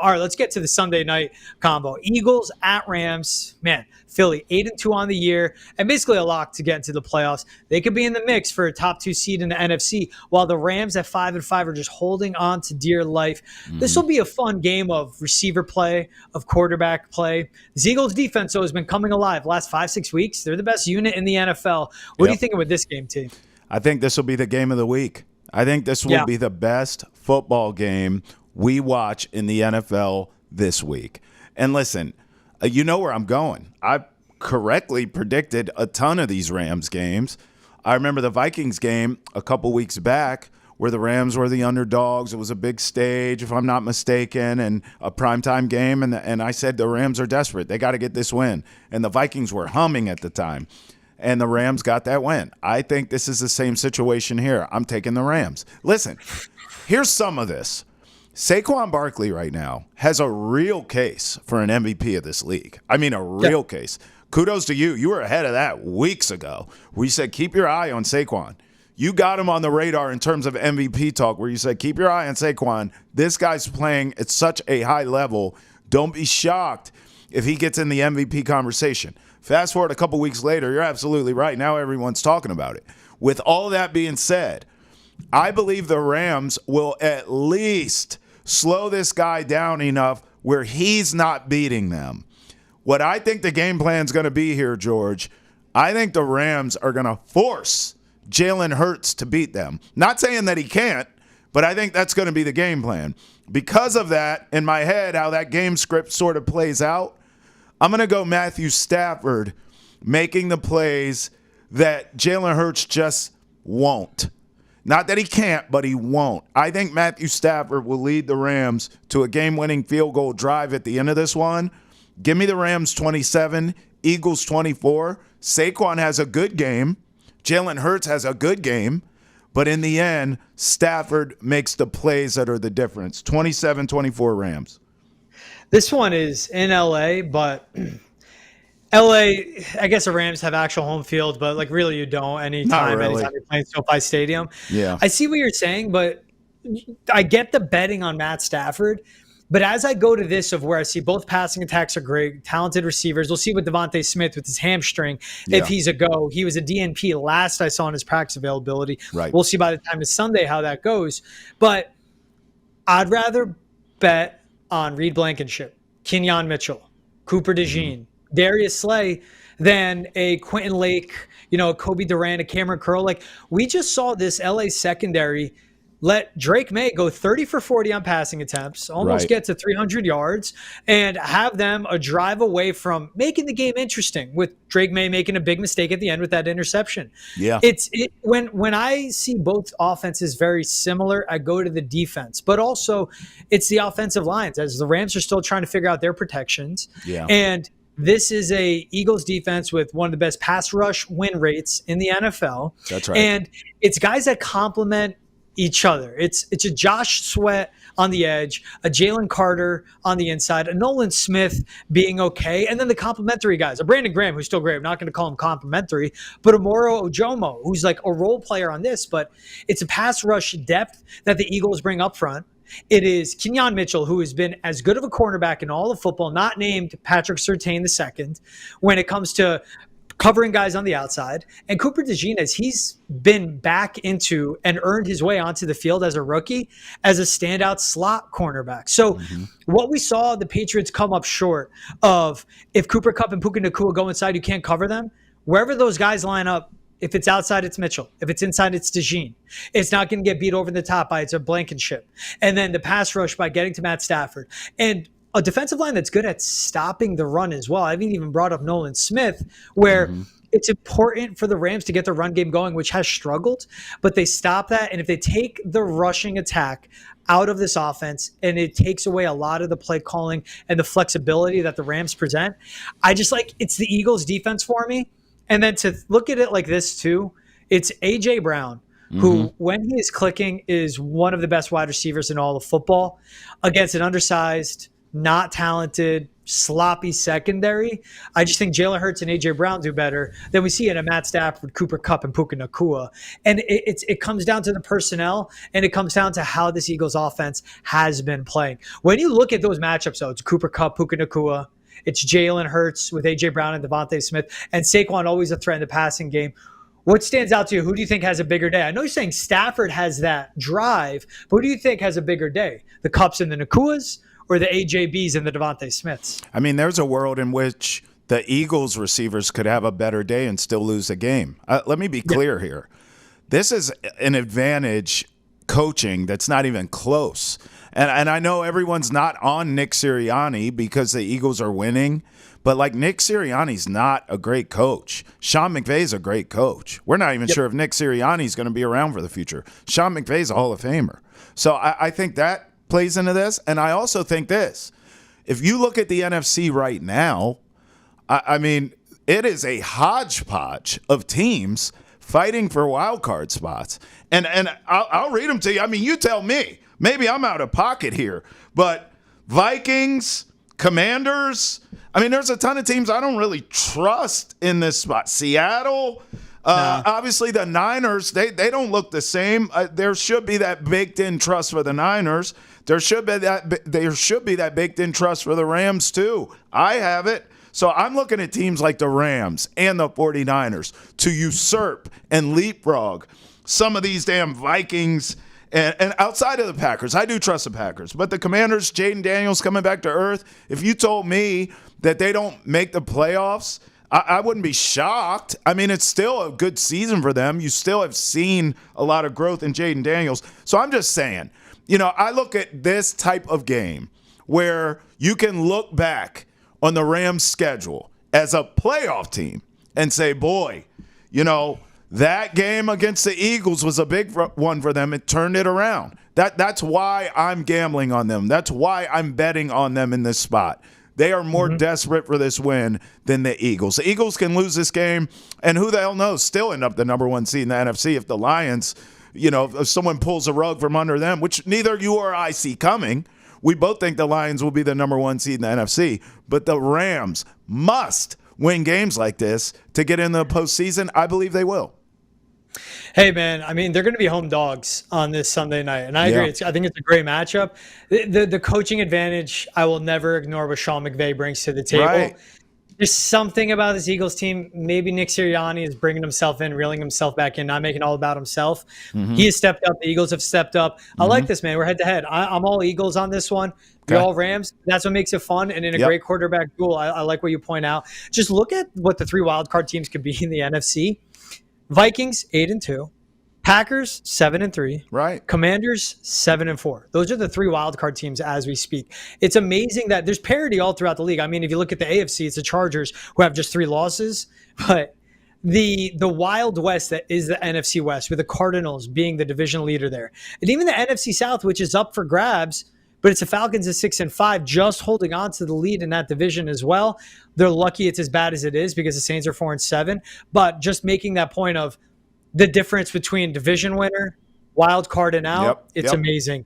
All right, let's get to the Sunday night combo. Eagles at Rams. Man, Philly 8-2 on the year and basically a lock to get into the playoffs. They could be in the mix for a top 2 seed in the NFC, while the Rams at 5-5 are just holding on to dear life. This will be a fun game of receiver play, of quarterback play. The Eagles defense, though, has been coming alive the last 5-6 weeks. They're the best unit in the NFL. What are you thinking with this game, team? I think this will be the game of the week. I think this will be the best football game we watch in the NFL this week. And listen, you know where I'm going. I correctly predicted a ton of these Rams games. I remember the Vikings game a couple weeks back where the Rams were the underdogs. It was a big stage, if I'm not mistaken, and a primetime game. And I said the Rams are desperate. They got to get this win. And the Vikings were humming at the time. And the Rams got that win. I think this is the same situation here. I'm taking the Rams. Listen, here's some of this. Saquon Barkley right now has a real case for an MVP of this league. I mean, a real case. Kudos to you. You were ahead of that weeks ago. We said keep your eye on Saquon. You got him on the radar in terms of MVP talk where you said keep your eye on Saquon. This guy's playing at such a high level. Don't be shocked if he gets in the MVP conversation. Fast forward a couple weeks later, you're absolutely right. Now everyone's talking about it. With all that being said, I believe the Rams will at least slow this guy down enough where he's not beating them. What I think the game plan is going to be here, George, I think the Rams are going to force Jalen Hurts to beat them. Not saying that he can't, but I think that's going to be the game plan. Because of that, in my head, how that game script sort of plays out, I'm going to go Matthew Stafford making the plays that Jalen Hurts just won't. Not that he can't, but he won't. I think Matthew Stafford will lead the Rams to a game-winning field goal drive at the end of this one. Give me the Rams 27, Eagles 24. Saquon has a good game. Jalen Hurts has a good game. But in the end, Stafford makes the plays that are the difference. 27-24 Rams. This one is in L.A., but L.A., I guess the Rams have actual home field, but like really you don't anytime you're playing SoFi Stadium. Yeah. I see what you're saying, but I get the betting on Matt Stafford. But as I go to this of where I see both passing attacks are great, talented receivers, we'll see with Devontae Smith with his hamstring if he's a go. He was a DNP last I saw in his practice availability. Right. We'll see by the time it's Sunday how that goes. But I'd rather bet on Reed Blankenship, Kenyon Mitchell, Cooper DeJean, Darius Slay than a Quentin Lake, Kobe Durant, a Cameron Curl. Like we just saw this LA secondary let Drake May go 30 for 40 on passing attempts, almost get to 300 yards, and have them a drive away from making the game interesting with Drake May making a big mistake at the end with that interception. Yeah. When I see both offenses very similar, I go to the defense, but also it's the offensive lines as the Rams are still trying to figure out their protections. Yeah. And this is a Eagles defense with one of the best pass rush win rates in the NFL. That's right. And it's guys that complement each other. It's a Josh Sweat on the edge, a Jalen Carter on the inside, a Nolan Smith being okay, and then the complimentary guys, a Brandon Graham, who's still great. I'm not going to call him complimentary, but a Moro Ojomo, who's like a role player on this, but it's a pass rush depth that the Eagles bring up front. It is Kenyon Mitchell, who has been as good of a cornerback in all of football, not named Patrick Surtain II, when it comes to covering guys on the outside. And Cooper DeJean, as he's been back into and earned his way onto the field as a rookie, as a standout slot cornerback. So what we saw the Patriots come up short of, if Cooper Kupp and Puka Nacua go inside, you can't cover them. Wherever those guys line up, if it's outside, it's Mitchell. If it's inside, it's DeJean. It's not going to get beat over the top by it's a Blankenship. And then the pass rush by getting to Matt Stafford. And a defensive line that's good at stopping the run as well. I haven't even brought up Nolan Smith, where it's important for the Rams to get the run game going, which has struggled, but they stop that. And if they take the rushing attack out of this offense and it takes away a lot of the play calling and the flexibility that the Rams present, I just it's the Eagles defense for me. And then to look at it like this too, it's A.J. Brown, who, when he is clicking, is one of the best wide receivers in all of football, against an undersized, not talented sloppy secondary. I just think Jalen Hurts and A.J. Brown do better than we see in a Matt Stafford, Cooper Kupp, and Puka Nacua. And it comes down to the personnel, and it comes down to how this Eagles offense has been playing. When you look at those matchups, though, it's Cooper Kupp, Puka Nacua. It's Jalen Hurts with A.J. Brown and Devontae Smith, and Saquon always a threat in the passing game. What stands out to you? Who do you think has a bigger day? I know you're saying Stafford has that drive, but who do you think has a bigger day? The Kupps and the Nakuas, or the AJBs and the Devontae Smiths? I mean, there's a world in which the Eagles receivers could have a better day and still lose a game. Let me be clear here. This is an advantage coaching that's not even close. And I know everyone's not on Nick Sirianni because the Eagles are winning, but like Nick Sirianni's not a great coach. Sean McVay's a great coach. We're not even sure if Nick Sirianni's going to be around for the future. Sean McVay's a Hall of Famer. So I think that plays into this. And I also think this. If you look at the NFC right now, I mean, it is a hodgepodge of teams fighting for wild card spots. And I'll read them to you. I mean, you tell me. Maybe I'm out of pocket here. But Vikings, Commanders, I mean, there's a ton of teams I don't really trust in this spot. Seattle, obviously the Niners, they don't look the same. There should be that baked-in trust for the Niners. There should be that baked-in trust for the Rams too. I have it. So I'm looking at teams like the Rams and the 49ers to usurp and leapfrog some of these damn Vikings. And outside of the Packers, I do trust the Packers. But the Commanders, Jaden Daniels coming back to earth, if you told me that they don't make the playoffs, I wouldn't be shocked. I mean, it's still a good season for them. You still have seen a lot of growth in Jaden Daniels. So I'm just saying, I look at this type of game where you can look back on the Rams' schedule as a playoff team and say, boy, that game against the Eagles was a big one for them. It turned it around. That's why I'm gambling on them. That's why I'm betting on them in this spot. They are more desperate for this win than the Eagles. The Eagles can lose this game, and who the hell knows, still end up the number one seed in the NFC if the Lions, if someone pulls a rug from under them, which neither you or I see coming. We both think the Lions will be the number one seed in the NFC, but the Rams must win games like this to get in the postseason. I believe they will. Hey, man, I mean, they're going to be home dogs on this Sunday night, and I agree. I think it's a great matchup. The coaching advantage, I will never ignore what Sean McVay brings to the table. Right. There's something about this Eagles team. Maybe Nick Sirianni is bringing himself in, reeling himself back in, not making it all about himself. He has stepped up. The Eagles have stepped up. I like this, man. We're head-to-head. I'm all Eagles on this one. You're all Rams. That's what makes it fun. And in a great quarterback duel, I like what you point out. Just look at what the three wildcard teams could be in the NFC. Vikings 8-2, Packers 7-3, right? Commanders 7-4. Those are the three wildcard teams as we speak. It's amazing that there's parity all throughout the league. I mean, if you look at the AFC, it's the Chargers who have just 3 losses, but the Wild West that is the NFC West, with the Cardinals being the division leader there, and even the NFC South, which is up for grabs. But it's the Falcons at 6-5, just holding on to the lead in that division as well. They're lucky it's as bad as it is because the Saints are 4-7. But just making that point of the difference between division winner, wild card, and out, it's amazing.